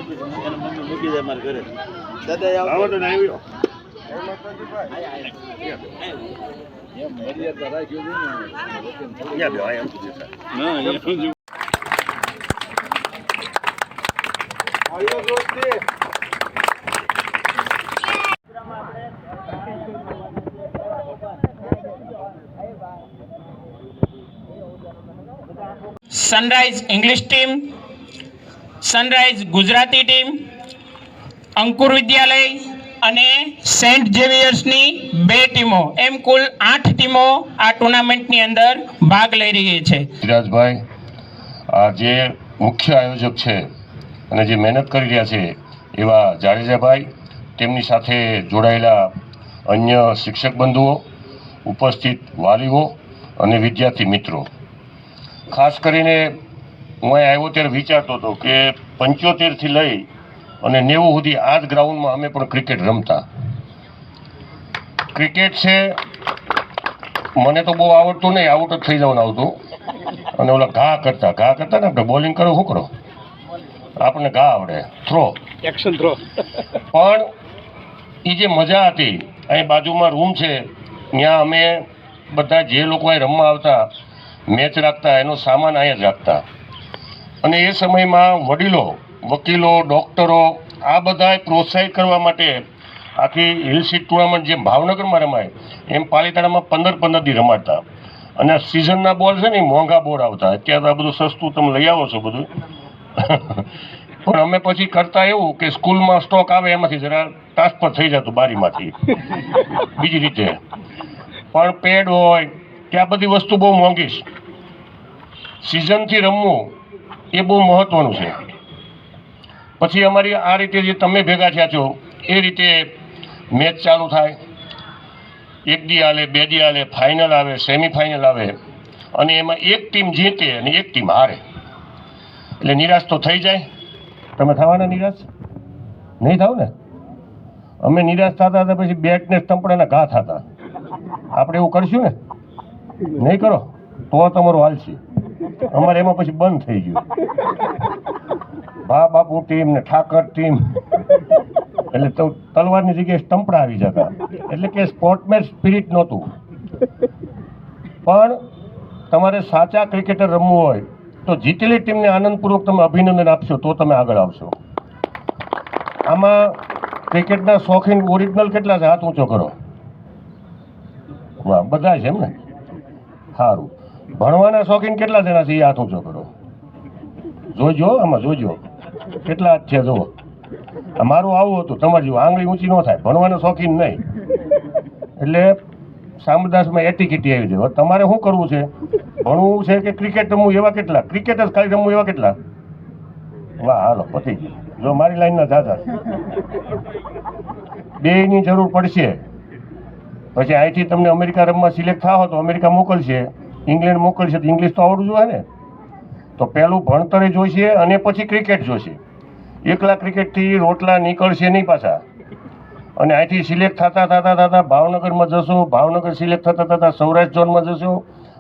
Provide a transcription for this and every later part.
મૂકી દે મારા ઘરે દાદા આવો તો ના આવ્યો મર્યાદા રાખ્યો Sunrise English team, Sunrise Gujarati team, Ankur Vidyalaya અને સેન્ટ ઝેવિયર્સની 2 ટીમો, એમ કુલ 8 ટીમો આ ટુર્નામેન્ટની અંદર ભાગ લઈ રહી છે. ધીરાજભાઈ આ જે મુખ્ય આયોજક છે અને જે મહેનત કરી રહ્યા છે એવા જાડેજાભાઈ, તેમની સાથે જોડાયેલા અન્ય શિક્ષક બંધુઓ, ઉપસ્થિત વાલીઓ અને વિદ્યાર્થી મિત્રો, ખાસ કરીને હું અહીં આવ્યો ત્યારે વિચારતો હતો કે 75થી લઈ અને 90 સુધી આ જ ગ્રાઉન્ડમાં અમે પણ ક્રિકેટ રમતા. ક્રિકેટ છે મને તો બહુ આવડતું નહીં, આઉટ જ થઈ જવાનું આવતું. અને ઓલા ઘા કરતા ને આપણે બોલિંગ કરો શું કરો, આપણને ઘા આવડે, થ્રો, એક્શન થ્રો. પણ એ જે મજા હતી, અહીં બાજુમાં રૂમ છે ત્યાં અમે બધા જે લોકો અહીં રમવા આવતા, મેચ રાખતા, એનો સામાન અહીંયા જ રાખતા. અને એ સમયમાં વડીલો, વકીલો, ડૉક્ટરો આ બધા પ્રોત્સાહિત કરવા માટે આખી હિલ સીટ ટુર્નામેન્ટ જેમ ભાવનગરમાં રમાય એમ પાલીતાણામાં 15 દી રમાડતા. અને સિઝનના બોલ છે ને મોંઘા બોલ આવતા. અત્યારે આ બધું સસ્તું તમે લઈ આવો છો બધું. પણ અમે પછી કરતા એવું કે સ્કૂલમાં સ્ટોક આવે એમાંથી જરા ટ્રાન્સફર થઈ જતું બારીમાંથી બીજી રીતે. પણ પેડ હોય કે આ બધી વસ્તુ બહુ મોંઘી છે. સિઝનથી રમવું એ બહુ મહત્ત્વનું છે. પછી અમારી આ રીતે જે તમે ભેગા થયા છો એ રીતે મેચ ચાલુ થાય, 1 દી હાલે, 2 દી હાલે, ફાઇનલ આવે, સેમિફાઇનલ આવે અને એમાં એક ટીમ જીતે અને એક ટીમ હારે. એટલે નિરાશ તો થઈ જાય. તમે થવાના નિરાશ? નહીં થાવ ને? અમે નિરાશ થતા હતા પછી બેટને સ્ટમ્પડાના ઘા થતા. આપણે એવું કરશું ને? નહીં કરો તો તમારું હાલશે. અમારે એમાં પછી બંધ થઈ ગયું. ભા બાપુ ટીમ ને ઠાકર ટીમ, એટલે તો તલવારની જગ્યાએ સ્ટમ્પડા આવી જતા. એટલે કે સ્પોર્ટમેન સ્પિરિટ નહોતું. પણ તમારે સાચા ક્રિકેટર રમવું હોય તો જીતેલી ટીમને આનંદપૂર્વક તમે અભિનંદન આપશો તો તમે આગળ આવશો. આમાં ક્રિકેટના શોખીન ઓરિજિનલ કેટલા છે? હાથ ઊંચો કરો. વાહ, બધા છે એમ ને? સારું. ભણવાના શોખીન કેટલા જણા છે? એ હાથ ઊંચો કરો. જોજો, આમાં જોજો કેટલા હાથ છે. જુઓ, મારું આવું હતું, તમારે જેવું આંગળી ઊંચી ન થાય. ભણવાના શોખીન નહીં એટલે સામદાસમાં એટીકેટી આવી જાય. તમારે શું કરવું છે? ભણવું છે કે ક્રિકેટ રમવું? એવા કેટલા? ક્રિકેટ જ ખાલી રમવું એવા કેટલા? વાહ, હાલો પતી ગયું. જો મારી લાઈનના દાદા બેયની જરૂર પડશે. પછી અહીંથી તમને અમેરિકા રમવા સિલેક્ટ થાવ તો અમેરિકા મોકલશે, ઇંગ્લેન્ડ મોકલશે તો ઇંગ્લિશ તો આવડવું જોઈએ ને. તો પહેલું ભણતરે જોઈશે અને પછી ક્રિકેટ જોઈશે. એકલા ક્રિકેટથી રોટલા નીકળશે નહીં પાછા. અને અહીંથી સિલેક્ટ થતા ભાવનગરમાં જશો, ભાવનગર સિલેક્ટ થતા સૌરાષ્ટ્ર ઝોનમાં જશો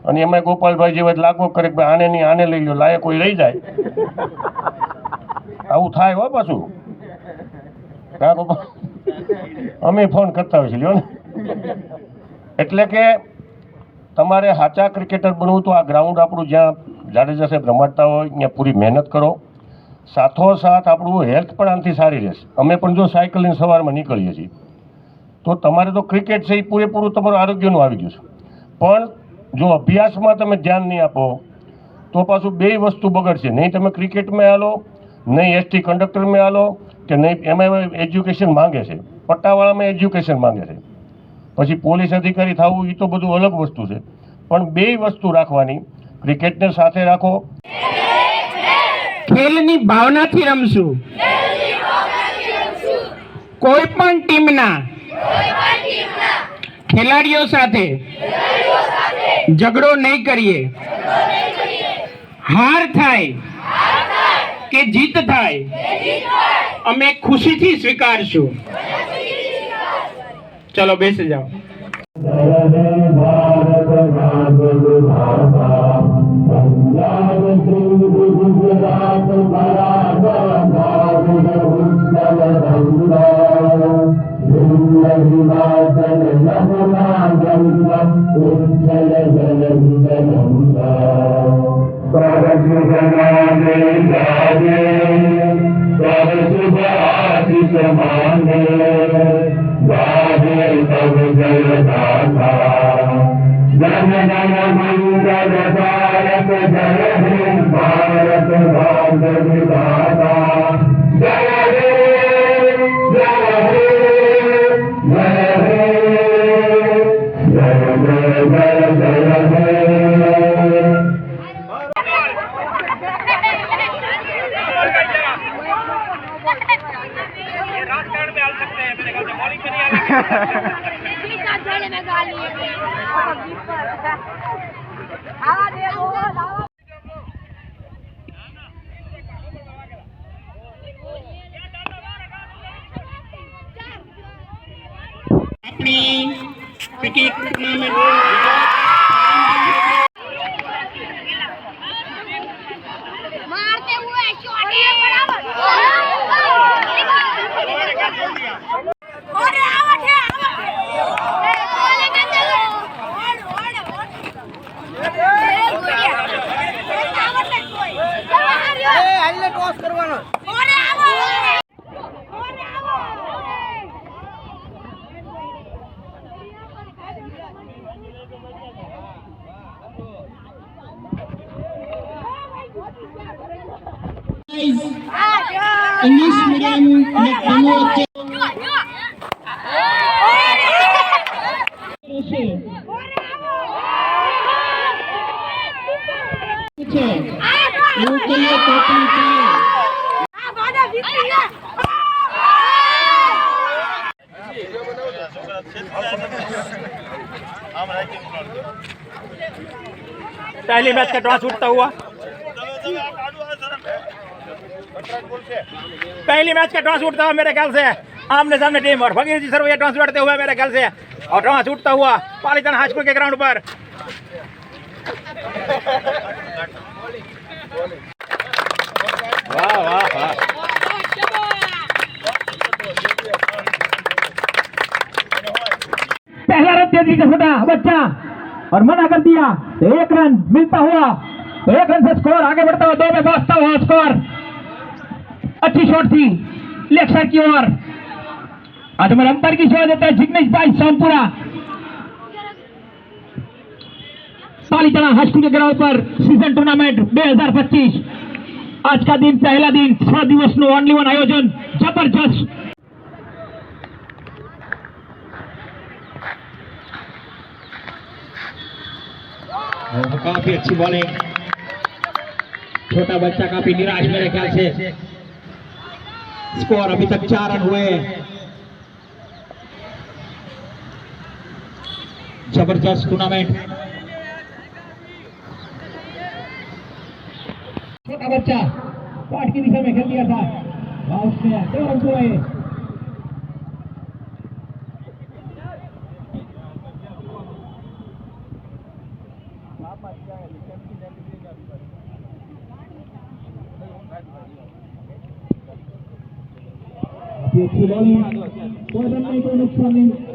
અને એમાં ગોપાલભાઈ જેવા લાગવો કરે કે આને નહીં આને લઈ લો, લાયક કોઈ લઈ જાય. આવું થાય હો પાછું. અમે ફોન કરતા હોય છે લ્યો ને. એટલે કે તમારે સાચા ક્રિકેટર બનવું તો આ ગ્રાઉન્ડ આપણું જ્યાં જાડેજા સાહેબ રમાડતા હોય ત્યાં પૂરી મહેનત કરો. સાથોસાથ આપણું હેલ્થ પણ આનાથી સારી રહેશે. અમે પણ જો સાયકલ લઈને સવારમાં નીકળીએ છીએ તો તમારે તો ક્રિકેટ છે એ પૂરેપૂરું તમારું આરોગ્યનું આવી ગયું છે. પણ જો અભ્યાસમાં તમે ધ્યાન નહીં આપો તો પાછું 2 વસ્તુ બગડશે. નહીં તમે ક્રિકેટમાં હાલો, નહીં એસટી કંડક્ટરમાં હાલો, કે નહીં એમાં એજ્યુકેશન માંગે છે, પટ્ટાવાળામાં એજ્યુકેશન માંગે છે. પછી પોલીસ અધિકારી થવું એ તો બધું અલગ વસ્તુ છે. પણ 2 વસ્તુ રાખવાની. ક્રિકેટને સાથે રાખો. ખેલની ભાવનાથી રમશું. કોઈ પણ ટીમના ખેલાડીઓ સાથે ઝઘડો નહીં કરીએ. હાર થાય કે જીત થાય અમે ખુશીથી સ્વીકારશું. ચલો બેસી જાઓ. પંજાબ સિંધ ગુજરાત મરાઠા माने गाहे तब जय गाथा जन जन मंगल दायक जय हे भारत भाग्य विधाता जय हे जय हे जय हे जय जय जय जय हे राजकारण में आ सकते हैं मेरे ख्याल से बॉलिंग में नहीं आएंगे अपनी क्रिकेट टूर्नामेंट मारते हुए शॉट है बराबर और आउट है बोले का चलो ए हल्ले टॉस करवानो और आउट इंग्लिश मीडियम में दोनों बच्चे के लिए टोपी चाहिए पहली मैच का टॉस उठता हुआ पहली मैच का टॉस उठता हुआ मेरे ख्याल से आमने सामने टीम और फकीर जी सर ये टॉस उठते हुए मेरे ख्याल से और टॉस उठता हुआ पालीताना हाई स्कूल के ग्राउंड पर वाह वाह वाह पहला रन तेजी का छोटा बच्चा और मना कर दिया तो 1 रन मिलता हुआ तो 1 रन से स्कोर आगे बढ़ता हुआ 2 में पहुंचता हुआ स्कोर अच्छी शॉट थी लेफ्ट साइड की ओर आज हमारे अंपायर की सेवा देता है जिग्नेश भाई सोमपुरा पालीताना हाई स्कूल के ग्राउंड पर सीजन टूर्नामेंट 2025 आज का दिन पहला दिन 6 दिवस નું ઓનલી વન આયોજન જબરજસ્ત काफी अच्छी बॉलिंग छोटा बच्चा काफी निराश मेरे ख्याल से स्कोर अभी तक 4 रन हुए जबरदस्त टूर्नामेंट छोटा बच्चा पाट की दिशा में खेल दिया था उसने 2 रन हुए अच्छी बॉलिंग कोई रन नहीं कोई नुकसान नहीं